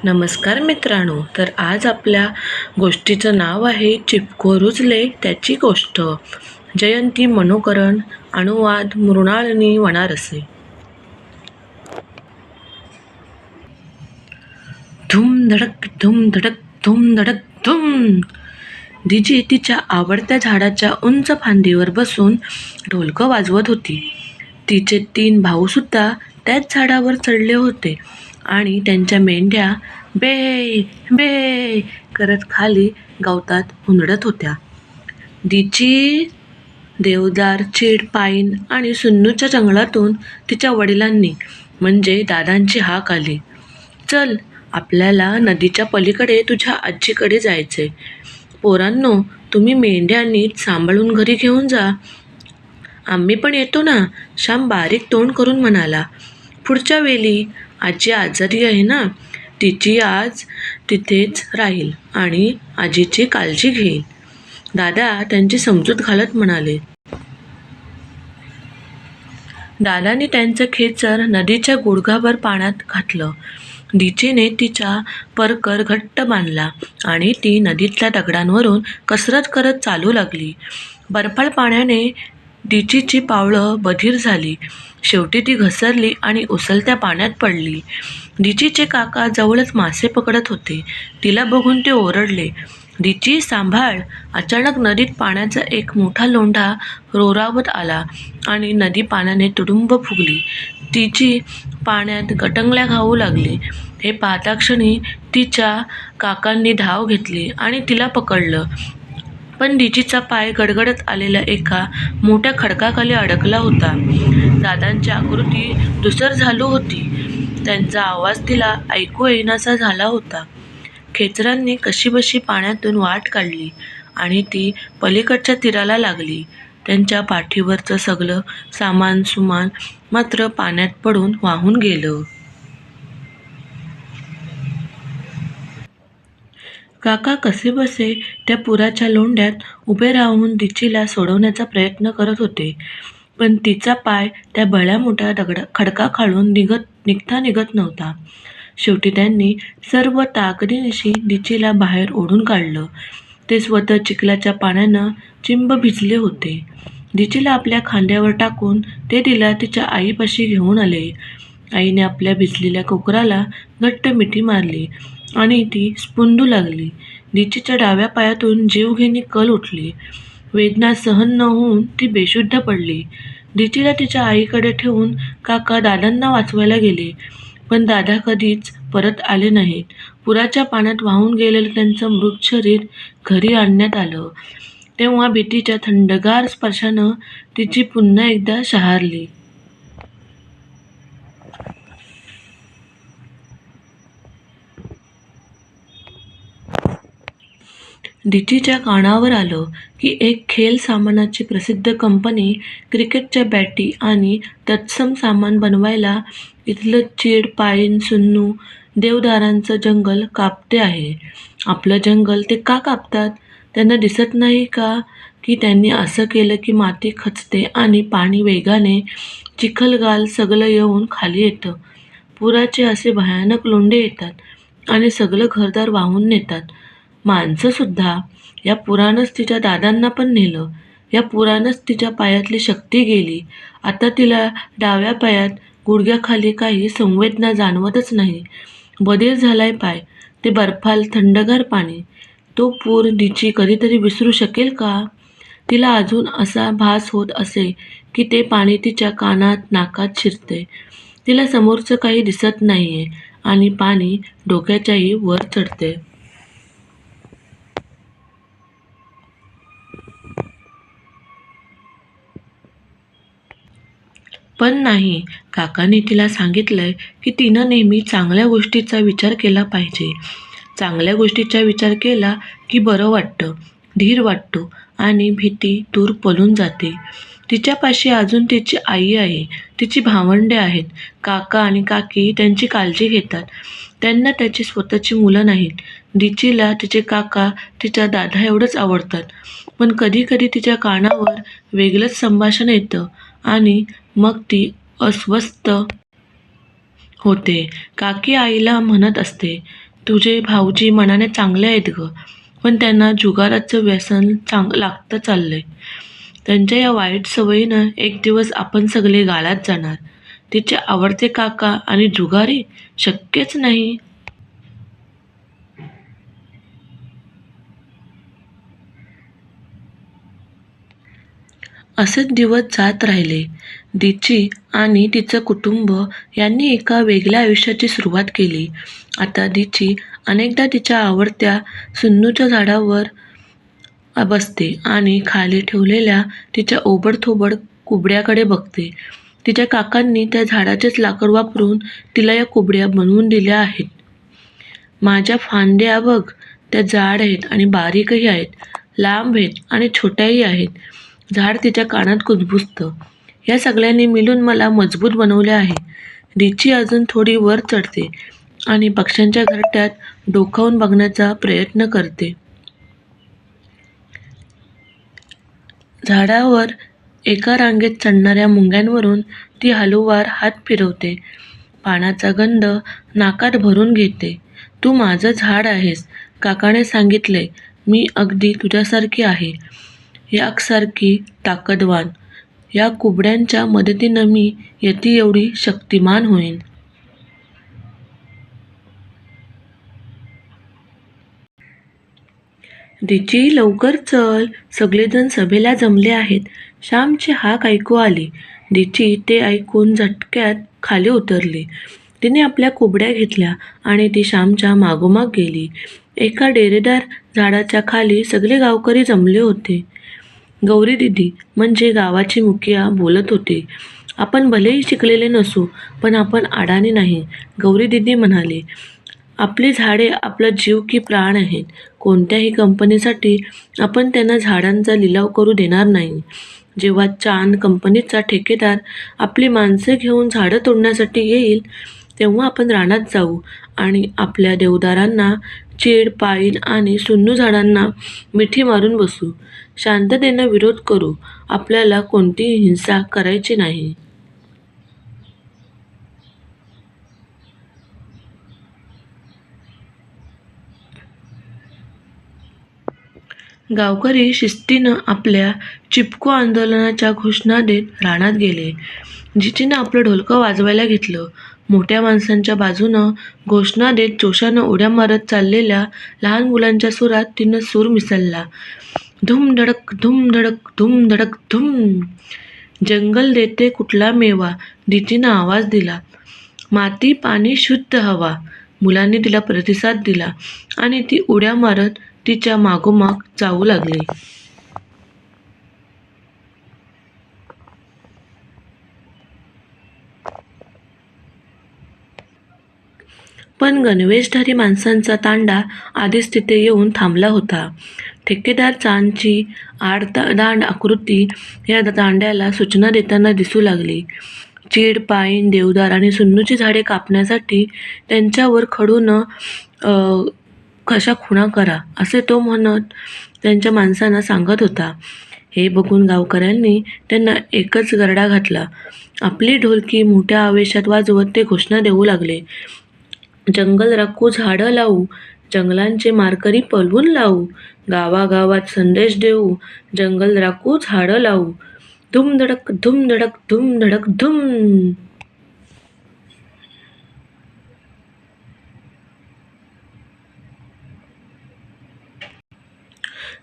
नमस्कार मित्रांनो. तर आज आपल्या गोष्टीचं नाव आहे चिपको रुजले त्याची गोष्ट. जयंती मनोकरण. अनुवाद मृणालिनी वनारसे. धूम धडक धूम धडक धूम धडक धूम. दिजी तिच्या आवडत्या झाडाच्या उंच फांदीवर बसून ढोलकं वाजवत होती. तिचे 3 भाऊसुद्धा त्याच झाडावर चढले होते आणि त्यांच्या मेंढ्या बे बे करत खाली गवतात हुंदडत होत्या. दिची, देवदार, चीड, पाईन आणि सुन्नूच्या जंगलातून तिच्या वडिलांनी म्हणजे दादांची हाक आली. चल, आपल्याला नदीच्या पलीकडे तुझ्या आजीकडे जायचंय. पोरांनो, तुम्ही मेंढ्या नीट सांभाळून घरी घेऊन जा. आम्ही पण येतो ना, श्याम बारीक तोंड करून म्हणाला. पुढच्या वेळी आजी आजारी आहे ना, तिची आज तिथेच राहील आणि आजीची काळजी घेईल. दादा त्यांची समजूत घालत म्हणाले. दादाने त्यांचं खेचर नदीच्या गुडघाभर पाण्यात घातलं. दिचीने तिचा परकर घट्ट बांधला आणि ती नदीतल्या दगडांवरून कसरत करत चालू लागली. बर्फाळ पाण्याने दिचीची पावलं बधीर झाली. शेवटी ती घसरली आणि उचलत्या पाण्यात पडली. दिचीचे काका जवळच मासे पकडत होते. तिला बघून ते ओरडले, दिची सांभाळ. अचानक नदीत पाण्याचा एक मोठा लोंढा रोरावत आला आणि नदी पाण्याने तुडुंब फुगली. तिची पाण्यात गटंगल्या घावू लागली. हे पाहता क्षणी तिच्या काकांनी धाव घेतली आणि तिला पकडलं. पण दिचीचा पाय गडगडत आलेल्या एका मोठ्या खडकाखाली अडकला होता. दादांची आकृती धूसर झाली होती. त्यांचा आवाज तिला ऐकू येईनासा झाला होता. खेचरांनी कशीबशी पाण्यातून वाट काढली आणि ती पलीकडच्या तीराला लागली. त्यांच्या पाठीवरचं सगळं सामान मात्र पाण्यात पडून वाहून गेलं. काका कसेबसे त्या पुराच्या लोंढ्यात उभे राहून दिचीला सोडवण्याचा प्रयत्न करत होते. पण तिचा पाय त्या भल्या मोठ्या खडकाखालून निघत नव्हता. शेवटी त्यांनी सर्व ताकदीनिशी दिचीला बाहेर ओढून काढलं. ते स्वतः चिखलाच्या पाण्यानं चिंब भिजले होते. दिचीला आपल्या खांद्यावर टाकून ते तिला तिच्या आईपाशी घेऊन आले. आईने आपल्या भिजलेल्या कोकराला घट्ट मिठी मारली आणि ती स्फुंदू लागली. दिचीच्या डाव्या पायातून जीवघेणी कल उठली. वेदना सहन न होऊन ती बेशुद्ध पडली. दिचीला तिच्या आईकडे ठेवून काका दादांना वाचवायला गेले, पण दादा कधीच परत आले नाहीत. पुराच्या पाण्यात वाहून गेलेलं त्यांचं मृत शरीर घरी आणण्यात आलं तेव्हा भीतीच्या थंडगार स्पर्शानं तिची पुन्हा एकदा शहारली. दिचीच्या कानावर आलं की एक खेल सामानाची प्रसिद्ध कंपनी क्रिकेटच्या बॅटी आणि तत्सम सामान बनवायला इथलं चीड, पाईन, सुन्नू, देवदारांचं जंगल कापते आहे. आपलं जंगल ते का कापतात? त्यांना दिसत नाही का की त्यांनी असं केलं की माती खचते आणि पाणी वेगाने चिखलगाल सगळं येऊन खाली येतं. पुराचे असे भयानक लोंढे येतात आणि सगळं घरदार वाहून नेतात. माणसंसुद्धा. या पुरानंच तिच्या दादांना पण नेलं. या पुरानंच तिच्या पायातली शक्ती गेली. आता तिला डाव्या पायात गुडघ्याखाली काही संवेदना जाणवतच नाही. बधीर झालाय पाय. ते बर्फाल थंडगार पाणी. तो पूर दिची कधीतरी विसरू शकेल का? तिला अजून असा भास होत असे की ते पाणी तिच्या कानात नाकात शिरते. तिला समोरचं काही दिसत नाहीये आणि पाणी डोक्याच्याही वर चढते. पण नाही, काकांनी तिला सांगितलंय की तिनं नेहमी चांगल्या गोष्टीचा विचार केला पाहिजे. चांगल्या गोष्टीचा विचार केला की बरं वाटतं, धीर वाटतो आणि भीती दूर पळून जाते. तिच्यापाशी अजून तिची आई आहे, तिची भावंडे आहेत. काका आणि काकी त्यांची काळजी घेतात. त्यांना त्याची स्वतःची मुलं नाहीत. दिचीला तिचे काका, तिचा दादा एवढंच आवडतात. पण कधी कधी तिच्या कानावर वेगळंच संभाषण येतं आणि मग ती अस्वस्थ होते. काकी आईला म्हणत असते, तुझे भाऊजी मनाने चांगले आहेत ग, पण त्यांना जुगाराचं व्यसन लागतं चाललंय. त्यांच्या या वाईट सवयीनं एक दिवस आपण सगळे गाळात जाणार. तिचे आवडते काका आणि जुगारी? शक्यच नाही. असेच दिवस जात राहिले. दिची आणि तिचं कुटुंब यांनी एका वेगळ्या आयुष्याची सुरुवात केली. आता दिची अनेकदा तिच्या आवडत्या सुन्नूच्या झाडावर बसते आणि खाली ठेवलेल्या तिच्या ओबडधोबड कुबड्याकडे बघते. तिच्या काकांनी त्या झाडाचेच लाकूड वापरून तिला या कुबड्या बनवून दिल्या आहेत. माझ्या फांद्या बघ, त्या जाड आहेत आणि बारीकही आहेत, लांब आहेत आणि छोट्याही आहेत. झाड तिच्या कानात कुजबुजतं. या सगळ्यांनी मिळून मला मजबूत बनवले आहे. रिची अजून थोडी वर चढते आणि पक्ष्यांच्या घरट्यात डोकावून बघण्याचा प्रयत्न करते. झाडावर एका रांगेत चढणाऱ्या मुंग्यांवरून ती हळूवार हात फिरवते. पानाचा गंध नाकात भरून घेते. तू माझं झाड आहेस, काकाने सांगितले. मी अगदी तुझ्यासारखी आहे, याकसारखी ताकदवान. या कुबड्यांच्या मदतीनं मी यती एवढी शक्तिमान होईन. रिची, लवकर चल, सगळेजण सभेला जमले आहेत. श्यामची हाक ऐकू आली. रिची ते ऐकून झटक्यात खाली उतरली. तिने आपल्या कुबड्या घेतल्या आणि ती श्यामच्या मागोमाग गेली. एका डेरेदार झाडाच्या खाली सगळे गावकरी जमले होते. गौरी दिदी म्हणजे गावाची मुखिया बोलत होती. आपण भलेही शिकलेले नसू, पण आपण अडाणी नाही, गौरी दिदी म्हणाली. आपली झाडे आपला जीव की प्राण आहेत. कोणत्याही कंपनीसाठी आपण त्यांना झाडांचा लिलाव करू देणार नाही. जेव्हा चांद कंपनीचा ठेकेदार आपली माणसे घेऊन झाडं तोडण्यासाठी येईल, तेव्हा आपण रानात जाऊ आणि आपल्या देवदारांना, चीड, पाईन आणि सुन्नू झाडांना मिठी मारून बसू. शांततेनं विरोध करू. आपल्याला कोणतीही हिंसा करायची नाही. गावकरी शिस्तीनं आपल्या चिपको आंदोलनाच्या घोषणा देत रानात गेले. जिचीनं आपलं ढोलकं वाजवायला घेतलं. मोठ्या माणसांच्या बाजूनं घोषणा देत जोशानं उड्या मारत चाललेल्या लहान मुलांच्या सुरात तिनं सूर मिसळला. धूम धडक, धूम धडक, धूम धडक, धूम. जंगल देते कुठला मेवा, जिचीनं आवाज दिला. माती, पाणी, शुद्ध हवा. मुलांनी तिला प्रतिसाद दिला आणि ती उड्या मारत तिच्या मागोमाग जाऊ लागली. पण गणवेशधारी माणसांचा तांडा आधीच तिथे येऊन थांबला होता. ठेकेदार चांदची आडदांड आकृती या तांड्याला सूचना देताना दिसू लागली. चीड, पाईन, देवदार आणि सुन्नूची झाडे कापण्यासाठी त्यांच्यावर खडून कशा खुणा करा, असे तो म्हणत त्यांच्या माणसांना सांगत होता. हे बघून गावकऱ्यांनी त्यांना एकच गरडा घातला. आपली ढोलकी मोठ्या आवेशात वाजवत ते घोषणा देऊ लागले. जंगल राखू, झाडं लावू, जंगलांचे मारकरी पळवून लावू, गावागावात संदेश देऊ, जंगल राखू, झाडं लावू. धूम धडक, धूम धडक, धूम धडक, धूम.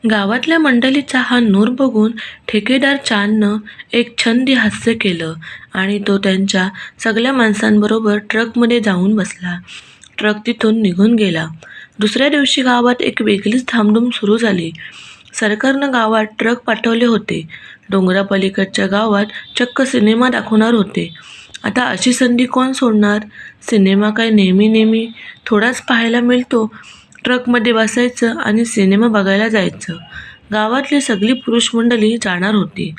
गावातल्या मंडळीचा हा नूर बघून ठेकेदार चांदनं एक छंदी हास्य केलं आणि तो त्यांच्या सगळ्या माणसांबरोबर ट्रकमध्ये जाऊन बसला. ट्रक तिथून निघून गेला. दुसऱ्या दिवशी गावात एक वेगळीच धामधूम सुरू झाली. सरकारनं गावात ट्रक पाठवले होते. डोंगरापलीकडच्या गावात चक्क सिनेमा दाखवणार होते. आता अशी संधी कोण सोडणार? सिनेमा काय नेहमी नेहमी थोडाच पाहायला मिळतो. ट्रकमध्ये बसायचं आणि सिनेमा बघायला जायचं. गावातली सगळी पुरुष मंडळी जाणार होती.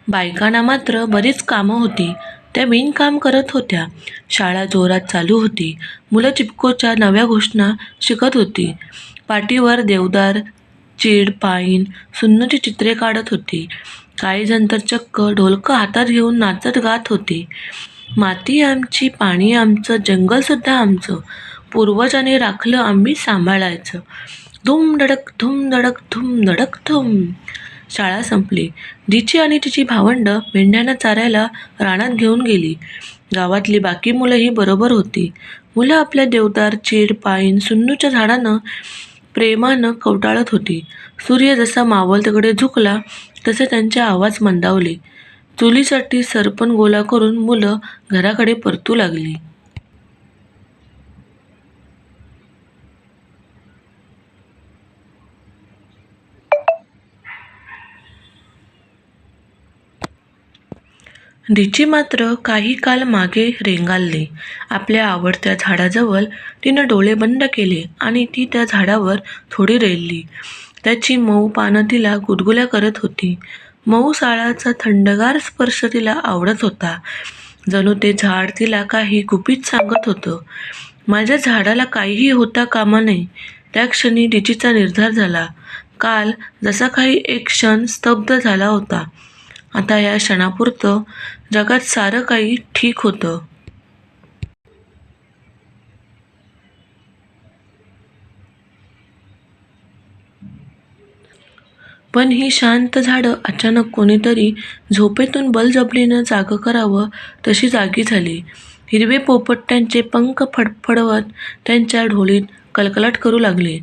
बायकांना मात्र बरीच कामं होती. त्या विणकाम करत होत्या. शाळा जोरात चालू होती. मुलं चिपकोच्या नव्या घोषणा शिकत होती. पाटीवर देवदार, चीड, पाईन, सुन्नूची चित्रे काढत होती. काही जण तर चक्क ढोलकं हातात घेऊन नाचत गात होती. माती आमची, पाणी आमचं, जंगलसुद्धा आमचं, पूर्वजांनी राखलं आम्ही सांभाळायचं. धूम धडक धूम धडक धूम धडक धूम. शाळा संपली. दिची आणि तिची भावंडं मेंढ्यांना चारायला रानात घेऊन गेली. गावातली बाकी मुलंही बरोबर होती. मुलं आपल्या देवदार, चीड, पाईन, सुन्नूच्या झाडानं प्रेमानं कवटाळत होती. सूर्य जसा मावळ तिकडे झुकला तसे त्यांचे आवाज मंदावले. चुलीसाठी सरपण गोळा करून मुलं घराकडे परतू लागली. दिची मात्र काही काल मागे रेंगाळली. आपल्या आवडत्या झाडाजवळ तिनं डोळे बंद केले आणि ती त्या झाडावर थोडी रेलली. त्याची मऊ पानं तिला गुदगुल्या करत होती. मऊ साळाचा थंडगार स्पर्श तिला आवडत होता. जणू ते झाड तिला काही गुपित सांगत होतं. माझ्या झाडाला काहीही होता कामा नये. त्या क्षणी दिचीचा निर्धार झाला. काल जसा काही एक क्षण स्तब्ध झाला होता, आता या क्षणापुरतं जगात सारं काही ठीक होतं. पण ही शांत झाडं अचानक कोणीतरी झोपेतून बळजबरीनं जागं करावं तशी जागी झाली. हिरवे पोपट त्यांचे पंख फडफडवत त्यांच्या ढोलीत कलकलाट करू लागले.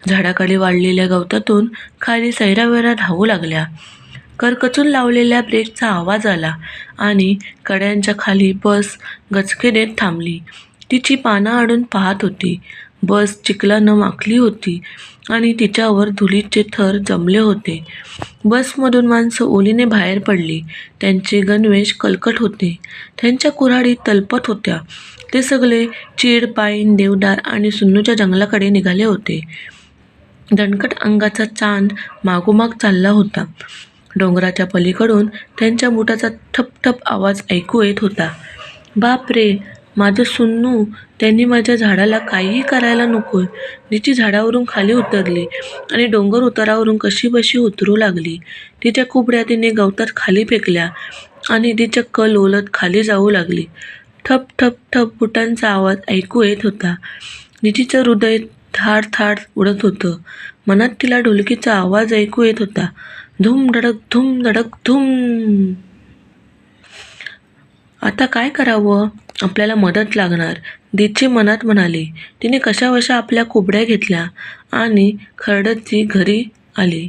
झाडाखाली वाढलेल्या गवतातून खाली सैरावैरा धावू लागल्या. करकचून लावलेल्या ब्रेकचा आवाज आला आणि कड्यांच्या खाली बस गचके देत थांबली. तिची पानं आडून पाहत होती. बस चिखलानं माखली होती आणि तिच्यावर धुळीचे थर जमले होते. बसमधून माणसं ओलीने बाहेर पडली. त्यांचे गणवेश कलकट होते. त्यांच्या कुऱ्हाडी तलपत होत्या. ते सगळे चीड, पाईन, देवदार आणि सुन्नूच्या जंगलाकडे निघाले होते. दणकट अंगाचा चांद मागोमाग चालला होता. डोंगराच्या पलीकडून त्यांच्या बुटाचा ठपठप आवाज ऐकू येत होता. बाप रे, माझं सुन्नू! त्यांनी माझ्या झाडाला काहीही करायला नकोय. तिची झाडावरून खाली उतरली आणि डोंगर उतारावरून कशीबशी उतरू लागली. तिच्या कुबड्या तिने गवतात खाली फेकल्या आणि ती चक्क लोळत खाली जाऊ लागली. ठप ठप ठप बुटांचा आवाज ऐकू येत होता. तिचं हृदय थाड थाड उडत होतं. मनात तिला ढोलकीचा आवाज ऐकू येत होता. धूम धडक धूम धडक धूम. आता काय करावं? आपल्याला मदत लागणार, दिची मनात म्हणाली. तिने कशाबशा आपल्या कुबड्या घेतल्या आणि खरडत ती घरी आली.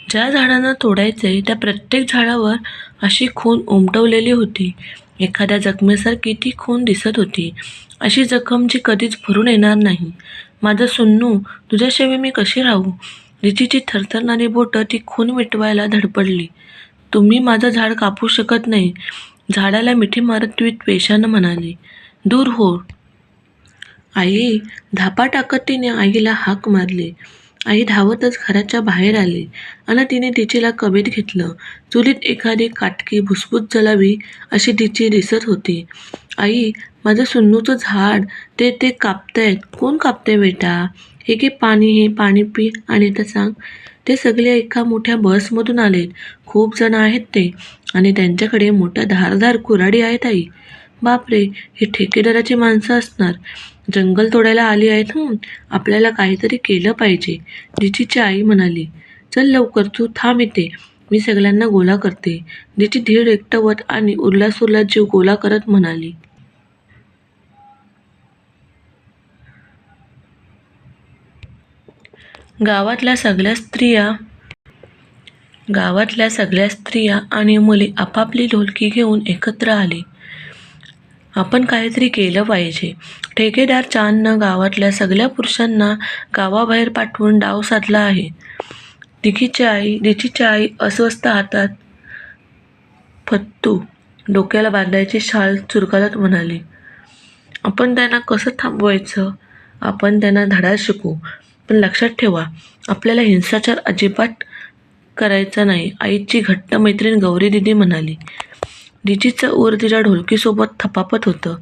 ज्या झाडांना तोडायचे त्या प्रत्येक झाडावर अशी खून उमटवलेली होती. एखाद्या जखमेसारखी ती खून दिसत होती. अशी जखम जी कधीच भरून येणार नाही. माझं सुन्नू, तुझ्याशिवाय मी कशी राहू? रिचीची थरथरणारी बोटं ती खून मिटवायला धडपडली. तुम्ही माझं झाड कापू शकत नाही, झाडाला मिठी मारत ती त्वेषानं म्हणाली. दूर हो. आई, धापा टाकत तिने आईला हाक मारली. आई धावतच घराच्या बाहेर आली आणि तिने तिचीला कबीत घेतलं. चुलीत एखादी काटकी भुसभुस जलावी अशी तिची दिसत होती. आई, माझं सुन्नूचं झाड, ते ते कापतायत. कोण कापतंय बेटा? हे घे पाणी, हे पाणी पी आणि आता सांग. ते सगळे एका मोठ्या बसमधून आलेत. खूप जण आहेत ते आणि त्यांच्याकडे मोठ्या धारदार कुऱ्हाडी आहेत आई. बापरे, ही ठेकेदाराची माणसं असणार. जंगल तोडायला आली आहेत. आपल्याला काहीतरी केलं पाहिजे, दिचीची आई म्हणाली. चल लवकर, तू थांब इथे, मी सगळ्यांना गोळा करते, दिची धीर एकटवत आणि उरलासुरला जीव गोळा करत म्हणाली. गावातल्या सगळ्या स्त्रिया आणि मुली आपापली ढोलकी घेऊन एकत्र आली. आपण काहीतरी केलं पाहिजे. ठेकेदार चांदनं गावातल्या सगळ्या पुरुषांना गावाबाहेर पाठवून डाव साधला आहे. दिचीची आई अस्वस्थ हातात फत्तू, डोक्याला बांधायची शाल चुरकालत म्हणाली. आपण त्यांना कसं थांबवायचं? आपण त्यांना धडा शिकू. पण लक्षात ठेवा, आपल्याला हिंसाचार अजिबात करायचा नाही, आईची घट्ट मैत्रीण गौरी दिदी म्हणाली. दिजीचं ऊर तिच्या ढोलकीसोबत थपापत होतं.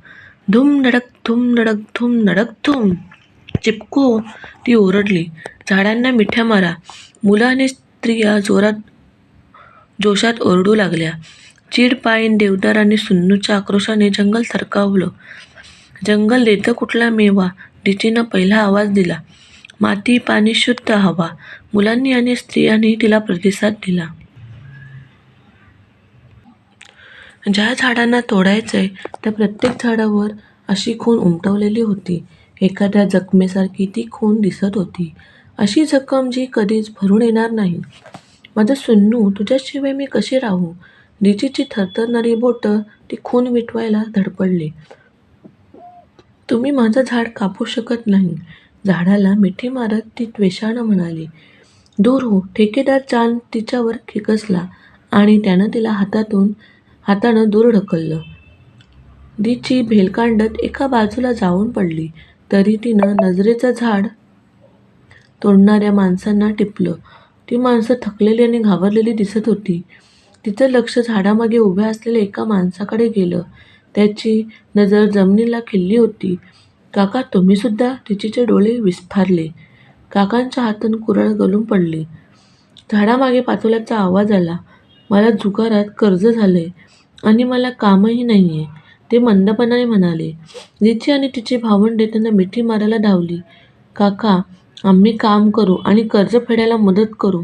धूम धडक धूम धडक धूम धडक धूम. चिपकू, ती ओरडली. झाडांना मिठ्या मारा. मुलं आणि स्त्रिया जोशात ओरडू लागल्या. चीड, पाईन, देवदार आणि सुन्नूच्या आक्रोशाने जंगल थरकावलं. जंगल देतं कुठला मेवा, दिचीनं पहिला आवाज दिला. माती, पाणी, शुद्ध हवा. मुलांनी आणि स्त्रियांनी तिला प्रतिसाद दिला. ज्या झाडांना तोडायचंय त्या प्रत्येक झाडावर अशी खून उमटवलेली होती. एखाद्या जखमेसारखी ती खून दिसत होती. अशी जखम जी कधीच भरून येणार नाही. माझं सुन्नू, तुझ्याशिवाय मी कशी राहू? दिचीची थरथरणारी बोटं ती खून मिटवायला धडपडली. तुम्ही माझं झाड कापू शकत नाही. झाडाला मिठी मारत ती द्वेषानं म्हणाली. दूर हो. ठेकेदार चांद तिच्यावर खेकसला आणि त्यानं तिला हातानं दूर ढकललं. दिची भेलकांडत एका बाजूला जाऊन पडली. तरी तिनं नजरेचं झाड तोडणाऱ्या माणसांना टिपलं. ती माणसं थकलेली आणि घाबरलेली दिसत होती. तिचं लक्ष झाडामागे उभ्या असलेल्या एका माणसाकडे गेलं. त्याची नजर जमिनीला खिळली होती. काका, तुम्ही सुद्धा? दिचीचे डोळे विस्फारले. काकांच्या हातून कुऱ्हाड गळून पडली. झाडामागे पाचोल्याचा आवाज आला. मला जुगारात कर्ज झालंय आणि मला कामही नाहीये, ते मंदपणाने म्हणाले. दिची आणि तिची भावंडे त्यांना मिठी मारायला धावली. काका, आम्ही काम करू आणि कर्ज फेडायला मदत करू.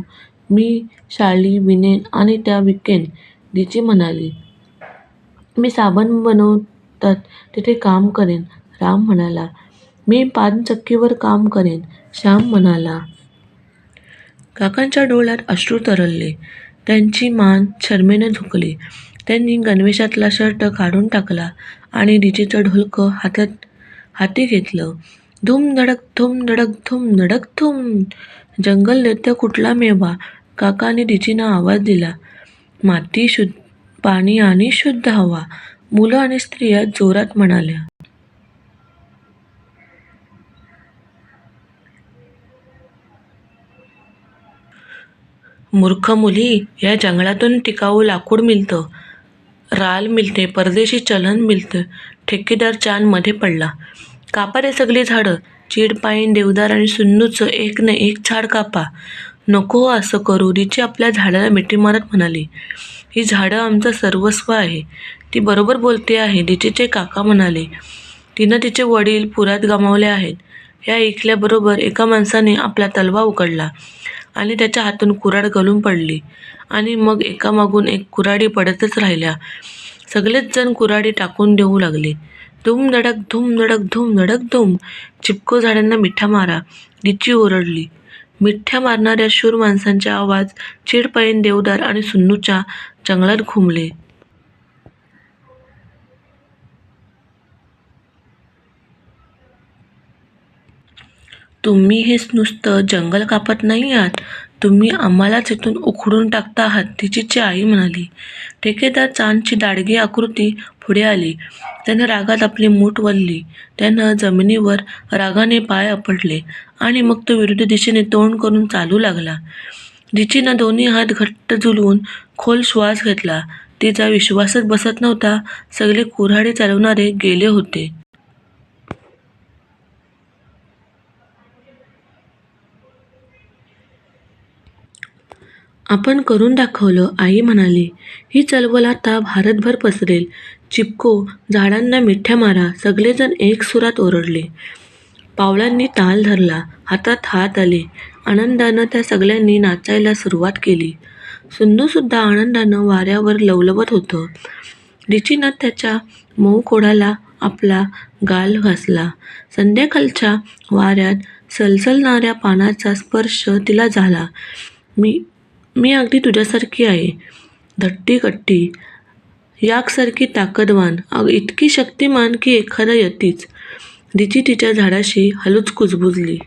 मी शाली विणेन आणि त्या विकेन, दिची म्हणाली. मी साबण बनवतात तिथे काम करेन, राम म्हणाला. मी पानचक्कीवर काम करेन, श्याम म्हणाला. काकांच्या डोळ्यात अश्रू तरळले. त्यांची मान शरमेने झुकली. त्यांनी गणवेशातला शर्ट काढून टाकला आणि दिचीचं ढोलकं हाती घेतलं. धूम धडक धूम धडक धूम धडक धूम. जंगल देतं कुठला मेवा, काकांनी दिचीनं आवाज दिला. माती, पाणी आणि शुद्ध हवा. मुलं आणि स्त्रिया जोरात म्हणाल्या. मूर्ख मुली, या जंगलातून टिकाऊ लाकूड मिळतं, राल मिळते, परदेशी चलन मिळतं. ठेकेदार चांद मध्ये पडला. कापा रे सगळी झाडं. चीड, पाईन, देवदार आणि सुन्नूचं एक न एक झाड कापा. नको हो असं करू, दिची आपल्या झाडाला मिठी मारत म्हणाली. ही झाडं आमचं सर्वस्व आहे. ती बरोबर बोलते आहे, दिचीचे काका म्हणाले. तिनं तिचे वडील पुरात गमावले आहेत. हे ऐकल्याबरोबर एका माणसाने आपला तलवार उघडला आणि त्याच्या हातून कुऱ्हाड गळून पडली आणि मग एकामागून एक कुऱ्हाडी पडतच राहिल्या. सगळेच जण कुऱ्हाडी टाकून देऊ लागले. धूम धडक धूम धडक धूम धडक धूम. चिपको, झाडांना मिठ्या मारा, दिची ओरडली. मिठ्या मारणाऱ्या शूर माणसांचे आवाज चीड, पाईन, देवदार आणि सुन्नूच्या जंगलात घुमले. तुम्ही हे नुसतं जंगल कापत नाही आहात, तुम्ही आम्हालाच इथून उखडून टाकता आहात, दिचीची आई म्हणाली. ठेकेदार चांदची दाडगी आकृती पुढे आली. त्यानं रागात आपली मूठ वळली. त्यानं जमिनीवर रागाने पाय आपटले आणि मग तो विरुद्ध दिशेने तोंड करून चालू लागला. दिचीनं दोन्ही हात घट्ट झुलवून खोल श्वास घेतला. तिचा विश्वासच बसत नव्हता. सगळे कुऱ्हाडी चालवणारे गेले होते. आपण करून दाखवलं, आई म्हणाली. ही चळवळ आता भारतभर पसरेल. चिपको, झाडांना मिठ्या मारा, सगळेजण एक सुरात ओरडले. पावलांनी ताल धरला. हातात हात आले. आनंदानं त्या सगळ्यांनी नाचायला सुरुवात केली. सुन्नूसुद्धा आनंदानं वाऱ्यावर लवलवत होतं. दिचीनं त्याच्या मऊ खोडाला आपला गाल घासला. संध्याकाळच्या वाऱ्यात सलसलणाऱ्या पानाचा स्पर्श तिला झाला. मी अगदी तुझ्यासारखी आहे, धट्टी-कट्टी, याकसारखी ताकदवान, इतकी शक्तिमान की एखादा यतीच. दिची तिच्या झाडाशी हळूच कुजबुजली.